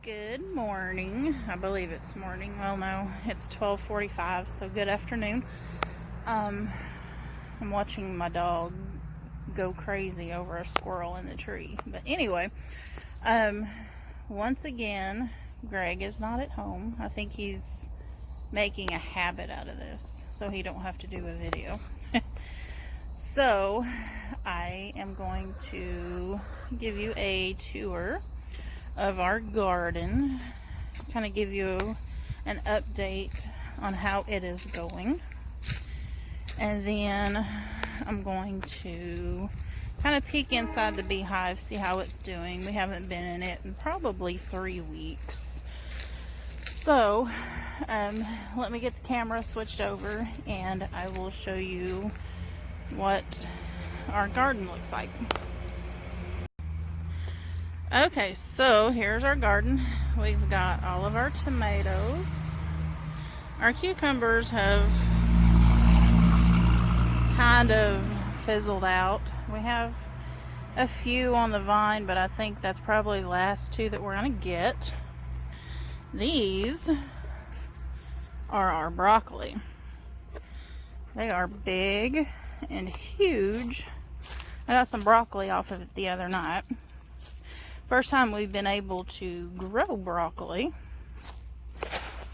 Good morning. I believe it's morning. Well, no, it's 12:45, so good afternoon. I'm watching my dog go crazy over a squirrel in the tree. But anyway, once again, Greg is not at home. I think he's making a habit out of this, so he don't have to do a video. So, I am going to give you a tour of our garden, kind of give you an update on how it is going, and then I'm going to kind of peek inside the beehive, see how it's doing. We haven't been in it in probably 3 weeks, so let me get the camera switched over and I will show you what our garden looks like. Okay, so here's our garden. We've got all of our tomatoes. Our cucumbers have kind of fizzled out. We have a few on the vine, but I think that's probably the last two that we're gonna get. These are our broccoli. They are big and huge. I got some broccoli off of it the other night. First time we've been able to grow broccoli.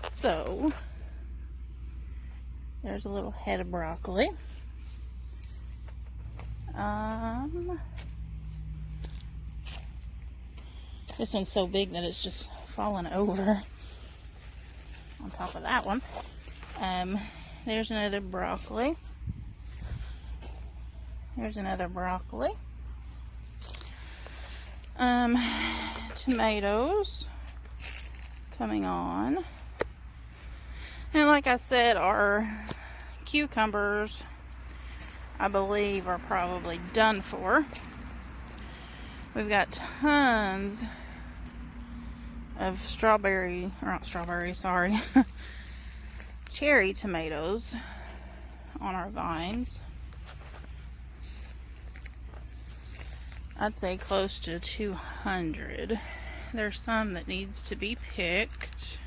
So, there's a little head of broccoli. This one's so big that it's just falling over on top of that one. There's another broccoli. There's another broccoli. Tomatoes coming on. And like I said, our cucumbers, I believe, are probably done for. We've got tons of cherry tomatoes on our vines. I'd say close to 200. There's some that needs to be picked.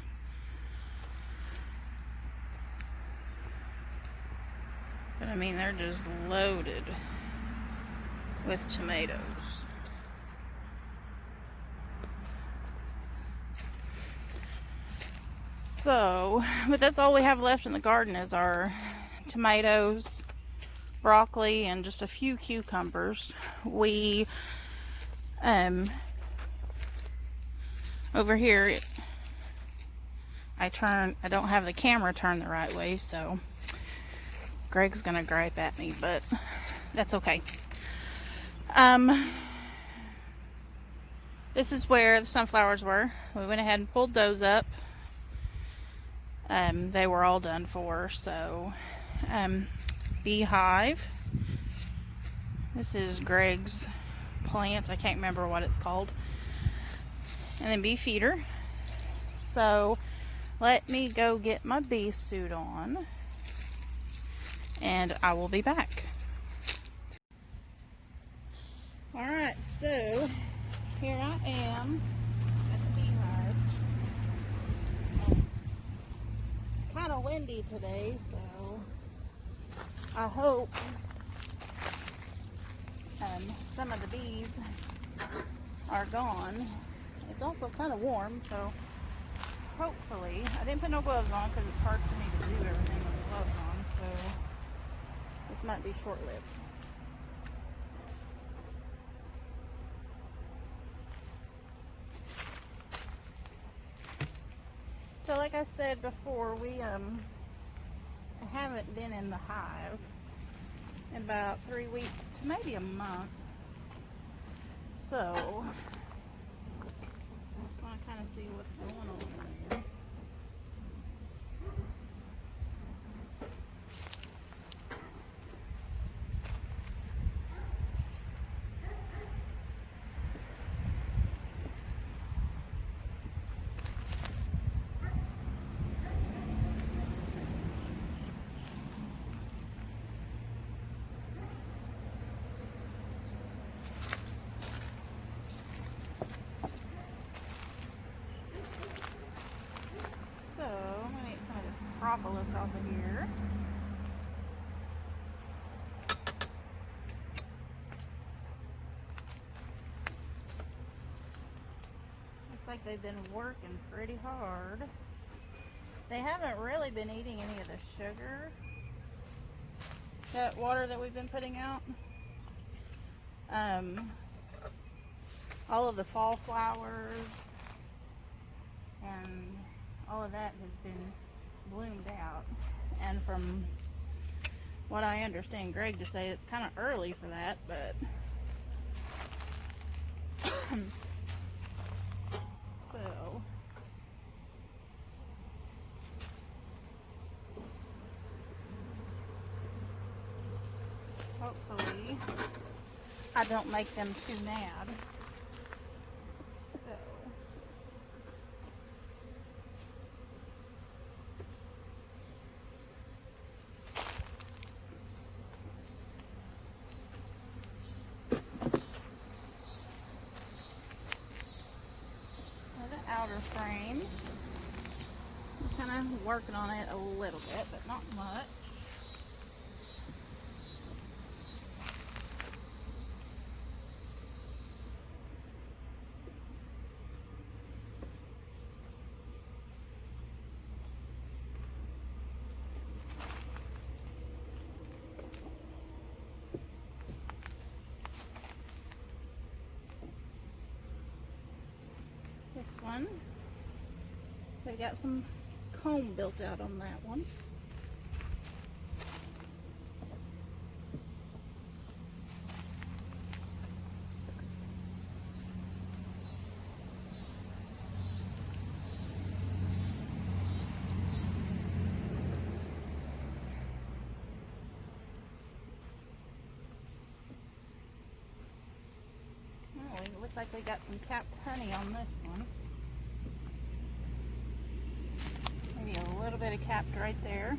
But I mean, they're just loaded with tomatoes. So, but that's all we have left in the garden is our tomatoes, broccoli, and just a few cucumbers. We over here I don't have the camera turned the right way, so Greg's gonna gripe at me, but that's okay. This is where the sunflowers were. We went ahead and pulled those up. They were all done for. So beehive. This is Greg's plant. I can't remember what it's called. And then bee feeder. So let me go get my bee suit on and I will be back. Alright, so here I am at the beehive. It's kind of windy today, so I hope some of the bees are gone. It's also kind of warm, so hopefully, I didn't put no gloves on because it's hard for me to do everything with gloves on, so this might be short-lived. So like I said before, we haven't been in the hive in about 3 weeks to maybe a month. So I want to kind of see what's going on there. propolis off of here. Looks like they've been working pretty hard. They haven't really been eating any of the sugar, that water that we've been putting out. All of the fall flowers and all of that has been bloomed out. And from what I understand Greg to say, it's kind of early for that, but so hopefully I don't make them too mad. So the outer frame, I'm kind of working on it a little bit, but not much. This one, we got some comb built out on that one. Oh, it looks like we got some capped honey on this one. Maybe a little bit of capped right there.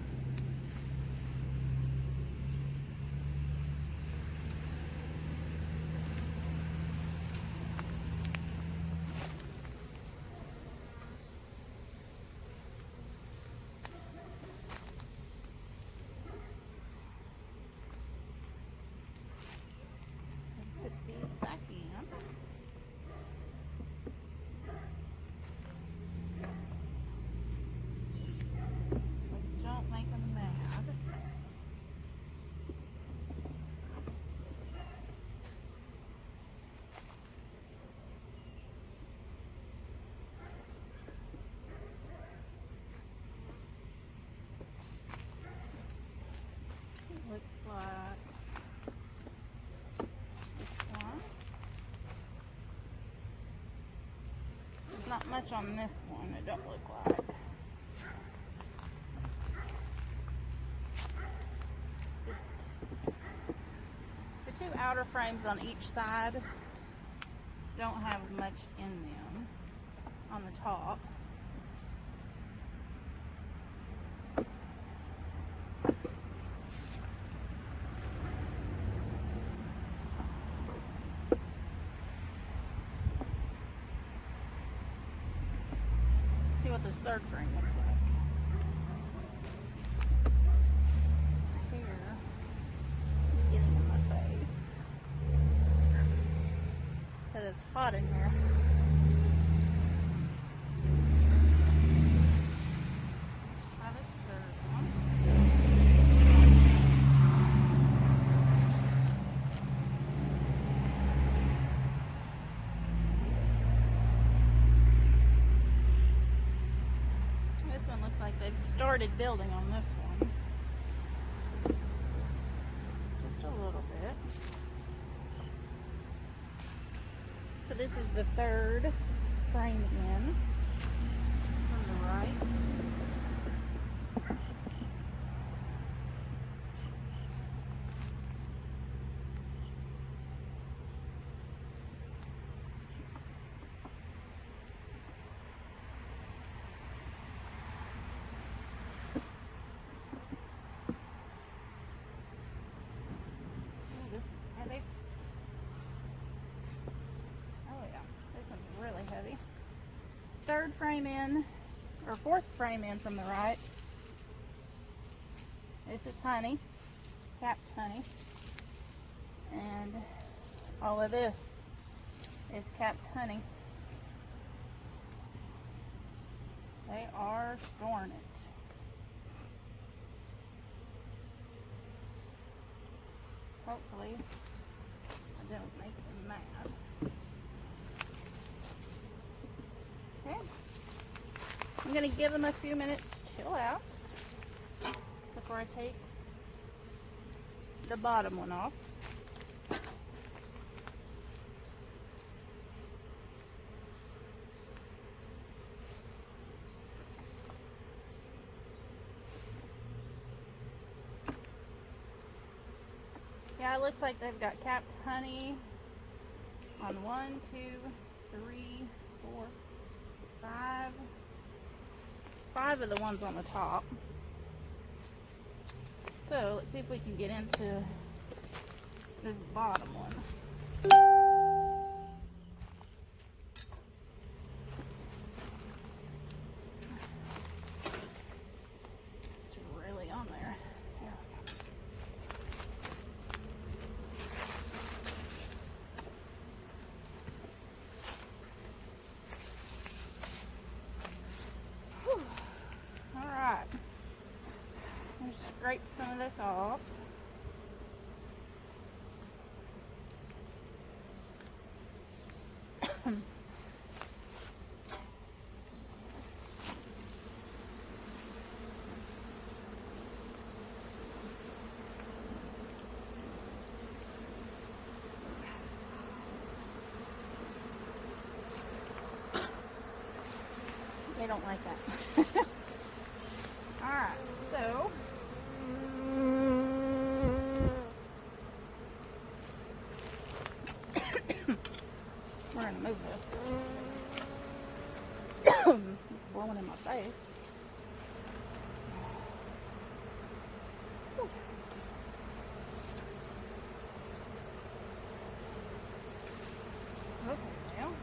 Put these back in. Don't make them mad. It looks like this one. There's not much on this one, it don't look like. The two outer frames on each side don't have much in them on the top. See what this third frame looks like. Here, getting in my face. Because it's hot in here. Try this third one. This one looks like they've started building on this one. Just a little bit. So this is the third frame in from the right. Third frame in, or fourth frame in from the right. This is honey, capped honey, and all of this is capped honey. They are storing it. Hopefully, I don't make them mad. Okay. I'm going to give them a few minutes to chill out before I take the bottom one off. Yeah, it looks like they've got capped honey on 1, 2, 3, 4, 5 of the ones on the top. So let's see if we can get into this bottom one. It's really on there. There we go. Alright. Just scrape some of this off. They don't like that. Alright, so we're going to move this. It's blowing in my face. Okay, well.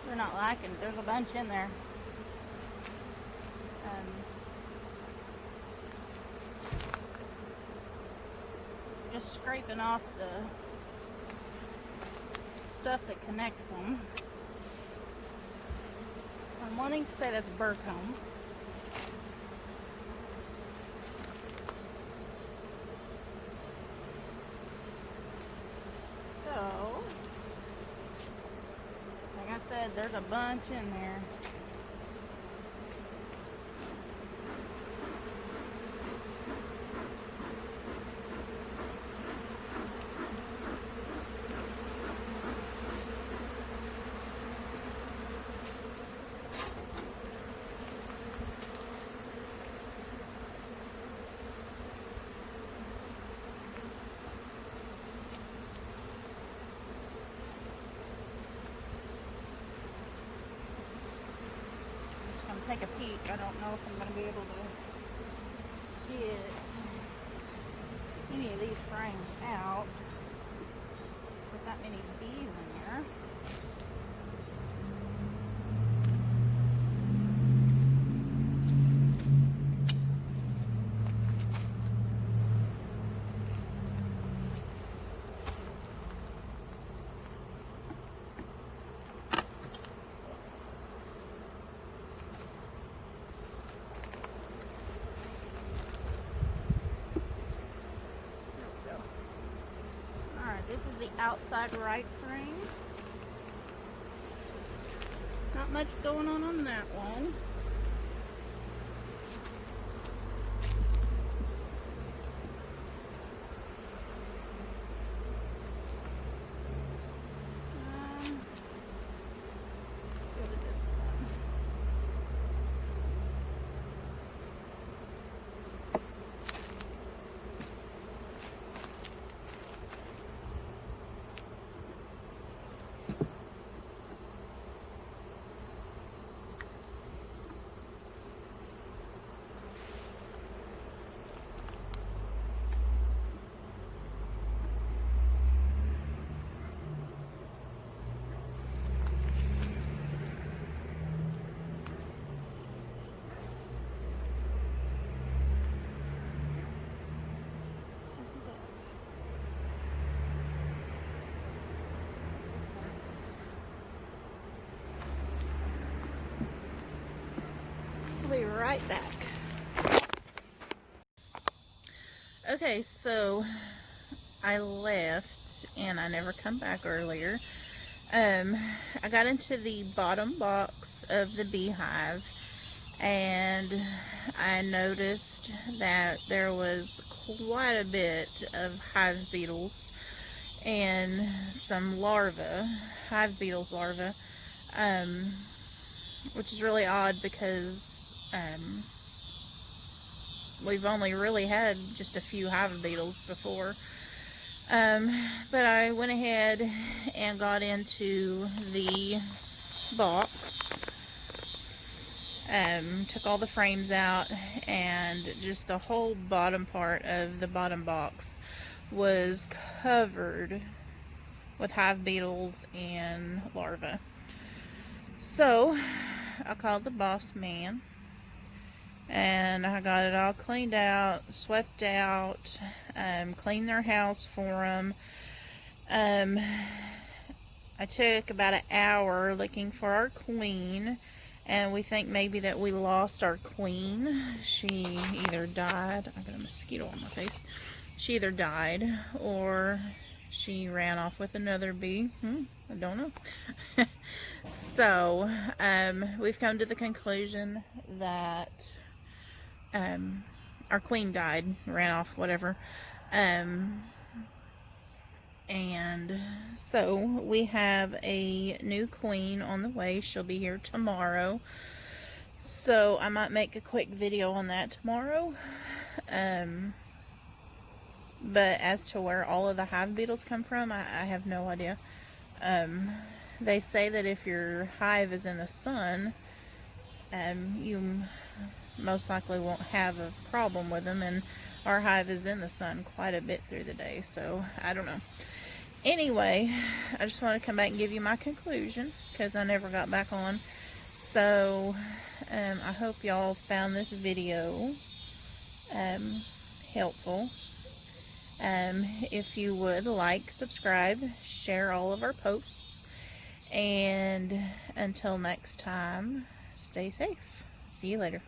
They're not liking it. There's a bunch in there. Just scraping off the stuff that connects them. I'm wanting to say that's burr comb. So, like I said, there's a bunch in there. Take a peek. I don't know if I'm going to be able to get any of these frames out with that many bees in there. This is the outside right frame. Not much going on that one. right back. Okay, so I left and I never come back earlier. I got into the bottom box of the beehive and I noticed that there was quite a bit of hive beetles and some larvae, hive beetles larvae, which is really odd because we've only really had just a few hive beetles before. But I went ahead and got into the box, took all the frames out, and just the whole bottom part of the bottom box was covered with hive beetles and larvae. So I called the boss man and I got it all cleaned out, swept out, cleaned their house for them. I took about an hour looking for our queen, and we think maybe that we lost our queen. She either died, I got a mosquito on my face, she either died or she ran off with another bee. I don't know. So we've come to the conclusion that our queen died, ran off, whatever. And so we have a new queen on the way. She'll be here tomorrow. So I might make a quick video on that tomorrow. But as to where all of the hive beetles come from, I have no idea. They say that if your hive is in the sun, you most likely won't have a problem with them, and our hive is in the sun quite a bit through the day, so I don't know. Anyway, I just want to come back and give you my conclusion because I never got back on. So I hope y'all found this video helpful. If you would like, subscribe, share all of our posts, and until next time, stay safe. See you later.